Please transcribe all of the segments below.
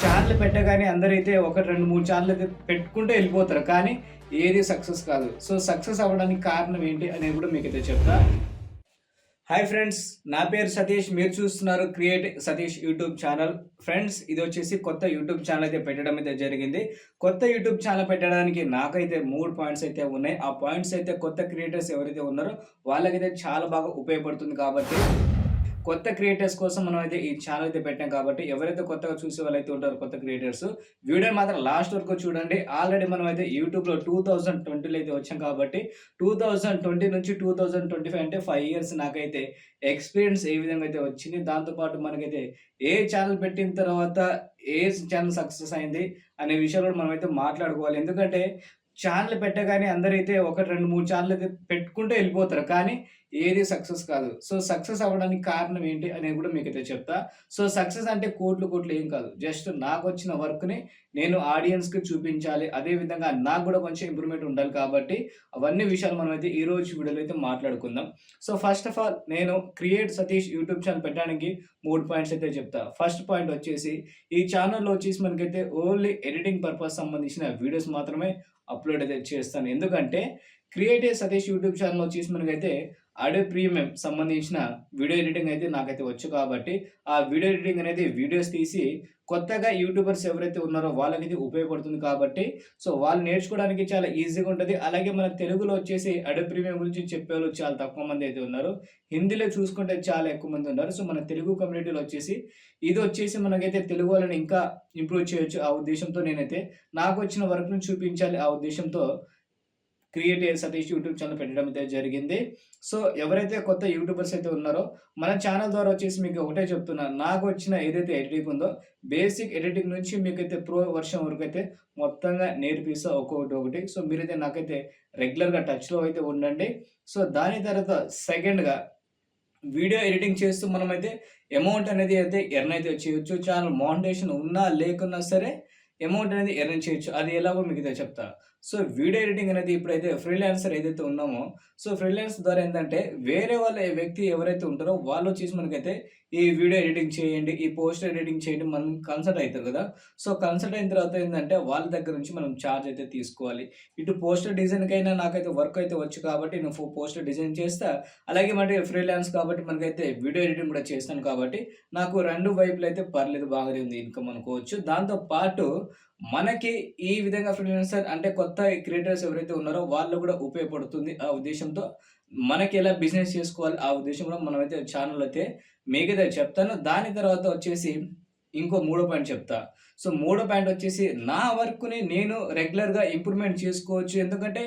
Channel పెట్టగానే అందరైతే ఒకటి, 2, 3 ఛానెల్ అయితే పెట్టుకుంటూ వెళ్ళిపోతారు. కానీ ఏది సక్సెస్ కాదు. సో, సక్సెస్ అవ్వడానికి కారణం ఏంటి అనేది కూడా మీకైతే చెప్తా. హాయ్ ఫ్రెండ్స్, నా పేరు సతీష్. మీరు చూస్తున్నారు create Satish YouTube channel. Friends, ఇది వచ్చేసి కొత్త యూట్యూబ్ ఛానల్ అయితే పెట్టడం అయితే జరిగింది. కొత్త యూట్యూబ్ ఛానల్ పెట్టడానికి నాకైతే 3 పాయింట్స్ అయితే ఉన్నాయి. ఆ పాయింట్స్ అయితే కొత్త క్రియేటర్స్ ఎవరైతే ఉన్నారో వాళ్ళకైతే చాలా బాగా ఉపయోగపడుతుంది. కాబట్టి కొత్త క్రియేటర్స్ కోసం మనం అయితే ఈ ఛానల్ అయితే పెట్టాం. కాబట్టి ఎవరైతే కొత్తగా చూసే వాళ్ళైతే ఉంటారో కొత్త క్రియేటర్స్, వీడియో మాత్రం లాస్ట్ వరకు చూడండి. ఆల్రెడీ మనం అయితే యూట్యూబ్లో 2020లో అయితే వచ్చాం. కాబట్టి 2020 నుంచి 2025 అంటే 5 ఇయర్స్ నాకైతే ఎక్స్పీరియన్స్ ఏ విధంగా అయితే వచ్చింది. దాంతోపాటు మనకైతే ఏ ఛానల్ పెట్టిన తర్వాత ఏ ఛానల్ సక్సెస్ అయింది అనే విషయాలు కూడా మనం అయితే మాట్లాడుకోవాలి. ఎందుకంటే ఛానెల్ పెట్టగానే అందరైతే ఒకటి, 2, 3 ఛానెల్ అయితే పెట్టుకుంటూ వెళ్ళిపోతారు. కానీ ఏది సక్సెస్ కాదు. సో, సక్సెస్ అవ్వడానికి కారణం ఏంటి అనేది కూడా మీకైతే చెప్తా. సో, సక్సెస్ అంటే కోట్లు ఏం కాదు. జస్ట్ నాకొచ్చిన వర్క్‌ని నేను ఆడియన్స్‌కి చూపించాలి. అదే విధంగా నాకు కూడా కొంచెం ఇంప్రూవ్‌మెంట్ ఉండాలి. కాబట్టి అవన్నీ విషయాలు మనమైతే ఈరోజు వీడియోలో అయితే మాట్లాడుకుందాం. సో, ఫస్ట్ ఆఫ్ ఆల్ నేను క్రియేట్ సతీష్ యూట్యూబ్ ఛానల్ పెట్టడానికి 3 పాయింట్స్ అయితే చెప్తా. ఫస్ట్ పాయింట్ వచ్చేసి, ఈ ఛానల్‌లో వచ్చేసి మనకైతే ఓన్లీ ఎడిటింగ్ పర్పస్ సంబంధించిన వీడియోస్ మాత్రమే అప్‌లోడ్ అయితే చేస్తాను. ఎందుకంటే క్రియేట్ సతీష్ యూట్యూబ్ ఛానల్ వచ్చేసి మనకైతే అడోబ్ ప్రీమియం సంబంధించిన వీడియో ఎడిటింగ్ అయితే నాకైతే వచ్చు. కాబట్టి ఆ వీడియో ఎడిటింగ్ అనేది వీడియోస్ తీసి కొత్తగా యూట్యూబర్స్ ఎవరైతే ఉన్నారో వాళ్ళకైతే ఉపయోగపడుతుంది. కాబట్టి సో, వాళ్ళు నేర్చుకోవడానికి చాలా ఈజీగా ఉంటుంది. అలాగే మన తెలుగులో వచ్చేసి అడోబ్ ప్రీమియం గురించి చెప్పేవాళ్ళు చాలా తక్కువ మంది అయితే ఉన్నారు. హిందీలో చూసుకుంటే చాలా ఎక్కువ మంది ఉన్నారు. సో, మన తెలుగు కమ్యూనిటీలో వచ్చేసి ఇది వచ్చేసి మనకైతే తెలుగు వాళ్ళని ఇంకా ఇంప్రూవ్ చేయొచ్చు. ఆ ఉద్దేశంతో నేనైతే నాకు వచ్చిన వర్క్‌ని చూపించాలి ఆ ఉద్దేశంతో క్రియేట్ సతీష్ యూట్యూబ్ ఛానల్ పెట్టడం అయితే జరిగింది. సో, ఎవరైతే కొత్త యూట్యూబర్స్ అయితే ఉన్నారో మన ఛానల్ ద్వారా వచ్చేసి మీకు ఒకటే చెప్తున్నా. నాకు వచ్చిన ఏదైతే ఎడిటింగ్ ఉందో బేసిక్ ఎడిటింగ్ నుంచి మీకైతే ప్రో వర్షన్ వరకు అయితే మొత్తంగా నేర్పిస్తా ఒక్కొక్కటి. సో, మీరైతే నాకైతే రెగ్యులర్‌గా టచ్‌లో అయితే ఉండండి. సో, దాని తర్వాత సెకండ్‌గా వీడియో ఎడిటింగ్ చేస్తూ మనమైతే అమౌంట్ అనేది అయితే ఎర్న్ అయితే చేయొచ్చు. ఛానల్ మానిటైజేషన్ ఉన్నా లేకున్నా సరే అమౌంట్ అనేది ఎర్న్ చేయొచ్చు. అది ఎలాగో మీకైతే చెప్తా. సో, వీడియో ఎడిటింగ్ అనేది ఇప్పుడైతే ఫ్రీలాన్సర్ ఏదైతే ఉన్నామో, సో, ఫ్రీలాన్స్ ద్వారా ఏందంటే వేరే వాళ్ళ వ్యక్తి ఎవరైతే ఉంటారో వాళ్ళు వచ్చేసి మనకైతే ఈ వీడియో ఎడిటింగ్ చేయండి, ఈ పోస్టర్ ఎడిటింగ్ చేయండి మనం కన్సల్ట్ అయితారు కదా! సో, కన్సల్ట్ అయిన తర్వాత ఏందంటే వాళ్ళ దగ్గర నుంచి మనం చార్జ్ అయితే తీసుకోవాలి. ఇటు పోస్టర్ డిజైన్‌కైనా నాకైతే వర్క్ అయితే వచ్చు కాబట్టి నేను పోస్టర్ డిజైన్ చేస్తా. అలాగే మరి ఫ్రీలాన్స్ కాబట్టి మనకైతే వీడియో ఎడిటింగ్ కూడా చేస్తాను. కాబట్టి నాకు 2 వైపులు అయితే పర్లేదు, బాగానే ఉంది ఇన్‌కమ్ అనుకోవచ్చు. దాంతో పాటు మనకి ఈ విధంగా ఫ్రీలాన్సర్ అంటే కొత్త క్రియేటర్స్ ఎవరైతే ఉన్నారో వాళ్ళు కూడా ఉపయోగపడుతుంది. ఆ ఉద్దేశంతో మనకి ఎలా బిజినెస్ చేసుకోవాలి ఆ ఉద్దేశంలో మనమైతే ఛానల్ అయితే మీకైతే చెప్తాను. దాని తర్వాత వచ్చేసి ఇంకో మూడో పాయింట్ చెప్తా. సో, మూడో పాయింట్ వచ్చేసి నా వర్క్‌ని నేను రెగ్యులర్‌గా ఇంప్రూవ్‌మెంట్ చేసుకోవచ్చు. ఎందుకంటే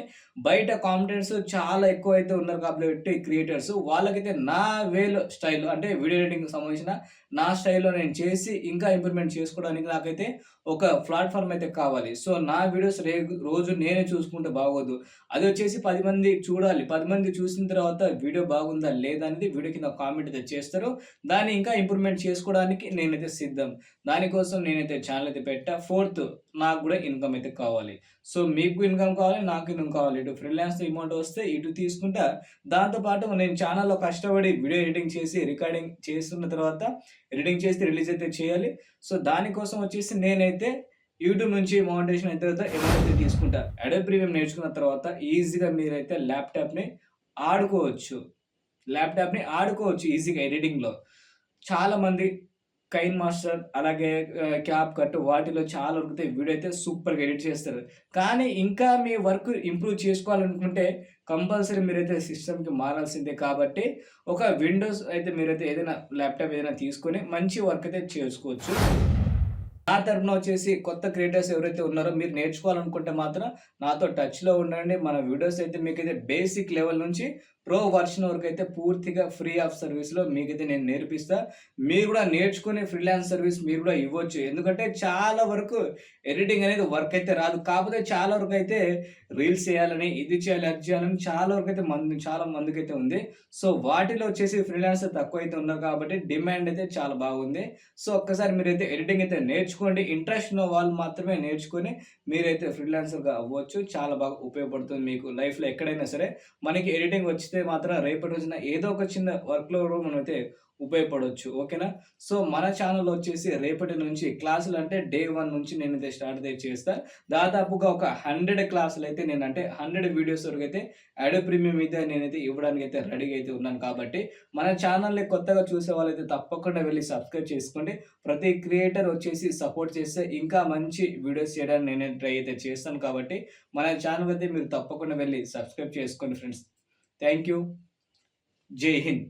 బయట కాంపిటెంట్స్ చాలా ఎక్కువైతే ఉన్నారు కాబట్టి క్రియేటర్స్ వాళ్ళకైతే నా వేలో స్టైల్‌లో అంటే వీడియో ఎడిటింగ్‌కి సంబంధించిన నా స్టైల్‌లో నేను చేసి ఇంకా ఇంప్రూవ్‌మెంట్ చేసుకోవడానికి నాకైతే ఒక ప్లాట్‌ఫార్మ్ అయితే కావాలి. సో, నా వీడియోస్ రోజు నేనే చూసుకుంటే బాగోదు. అది వచ్చేసి 10 మంది చూడాలి. 10 మంది చూసిన తర్వాత వీడియో బాగుందా లేదా అనేది వీడియో కింద కామెంట్ అయితే చేస్తారు. దాన్ని ఇంకా ఇంప్రూవ్‌మెంట్ చేసుకోవడానికి నేనైతే సిద్ధం. దానికోసం నేనైతే ఛానల్ అయితే పెట్టా. ఫోర్త్, నాకు కూడా ఇన్‌కమ్ అయితే కావాలి. సో, మీకు ఇన్‌కమ్ కావాలి, నాకు ఇన్‌కమ్ కావాలి. ఇటు ఫ్రీలాన్స్ అమౌంట్ వస్తే ఇటు తీసుకుంటా. దాంతో పాటు నేను ఛానల్‌లో కష్టపడి వీడియో ఎడిటింగ్ చేసి రికార్డింగ్ చేస్తున్న తర్వాత ఎడిటింగ్ చేసి రిలీజ్ అయితే చేయాలి. సో, దానికోసం వచ్చేసి నేనైతే యూట్యూబ్ నుంచి మానిటైజేషన్ అయిన తర్వాత అమౌంట్ అయితే తీసుకుంటా. అడోబ్ ప్రీమియం నేర్చుకున్న తర్వాత ఈజీగా మీరైతే ల్యాప్‌టాప్‌ని ఆడుకోవచ్చు ఈజీగా ఎడిటింగ్‌లో. చాలామంది కైన్ మాస్టర్ అలాగే క్యాప్ కట్ వాటిలో చాలా వరకైతే వీడియో అయితే సూపర్‌గా ఎడిట్ చేస్తారు. కానీ ఇంకా మీ వర్క్ ఇంప్రూవ్ చేసుకోవాలనుకుంటే కంపల్సరీ మీరైతే సిస్టమ్‌కి మారాల్సిందే. కాబట్టి ఒక విండోస్ అయితే మీరైతే ఏదైనా ల్యాప్‌టాప్ ఏదైనా తీసుకొని మంచి వర్క్ అయితే చేసుకోవచ్చు. నా తరపున వచ్చేసి కొత్త క్రియేటర్స్ ఎవరైతే ఉన్నారో మీరు నేర్చుకోవాలనుకుంటే మాత్రం నాతో టచ్‌లో ఉండండి. మన వీడియోస్ అయితే మీకైతే బేసిక్ లెవెల్ నుంచి ప్రో వర్షన్ వరకు అయితే పూర్తిగా ఫ్రీ ఆఫ్ సర్వీస్‌లో మీకైతే నేను నేర్పిస్తా. మీరు కూడా నేర్చుకుని ఫ్రీలాన్స్ సర్వీస్ మీరు కూడా ఇవ్వచ్చు. ఎందుకంటే చాలా వరకు ఎడిటింగ్ అనేది వర్క్ అయితే రాదు. కాకపోతే చాలా వరకు అయితే రీల్స్ చేయాలని, ఇది చేయాలి, అది చేయాలని చాలా వరకు అయితే చాలా మందికైతే ఉంది. సో, వాటిలో వచ్చేసి ఫ్రీలాన్సర్ తక్కువైతే ఉన్నారు కాబట్టి డిమాండ్ అయితే చాలా బాగుంది. సో, ఒక్కసారి మీరైతే ఎడిటింగ్ అయితే నేర్చుకోండి. ఇంట్రెస్ట్ ఉన్న వాళ్ళు మాత్రమే నేర్చుకొని మీరైతే ఫ్రీలాన్సర్‌గా అవ్వచ్చు. చాలా బాగా ఉపయోగపడుతుంది మీకు లైఫ్‌లో ఎక్కడైనా సరే. మనకి ఎడిటింగ్ వచ్చితే చేస్తే మాత్రం రేపటి రోజున ఏదో ఒక చిన్న వర్క్‌లో కూడా మనమైతే ఉపయోగపడొచ్చు. ఓకేనా? సో, మన ఛానెల్‌లో వచ్చేసి రేపటి నుంచి క్లాసులంటే డే 1 నుంచి నేనైతే స్టార్ట్ అయితే చేస్తా. దాదాపుగా ఒక 100 క్లాసులైతే నేనంటే 100 వీడియోస్ వరకైతే అడోబ్ ప్రీమియం అయితే నేనైతే ఇవ్వడానికైతే రెడీగా అయితే ఉన్నాను కాబట్టి, మన ఛానెల్‌ని కొత్తగా చూసే వాళ్ళైతే తప్పకుండా వెళ్లి సబ్స్క్రైబ్ చేసుకోండి. ప్రతి క్రియేటర్ వచ్చేసి సపోర్ట్ చేస్తే ఇంకా మంచి వీడియోస్ చేయడానికి నేనైతే ట్రై అయితే చేస్తాను కాబట్టి, మన ఛానెల్ అయితే మీరు తప్పకుండా వెళ్లి సబ్స్క్రైబ్ చేసుకోండి ఫ్రెండ్స్. Thank you. జై హింద్.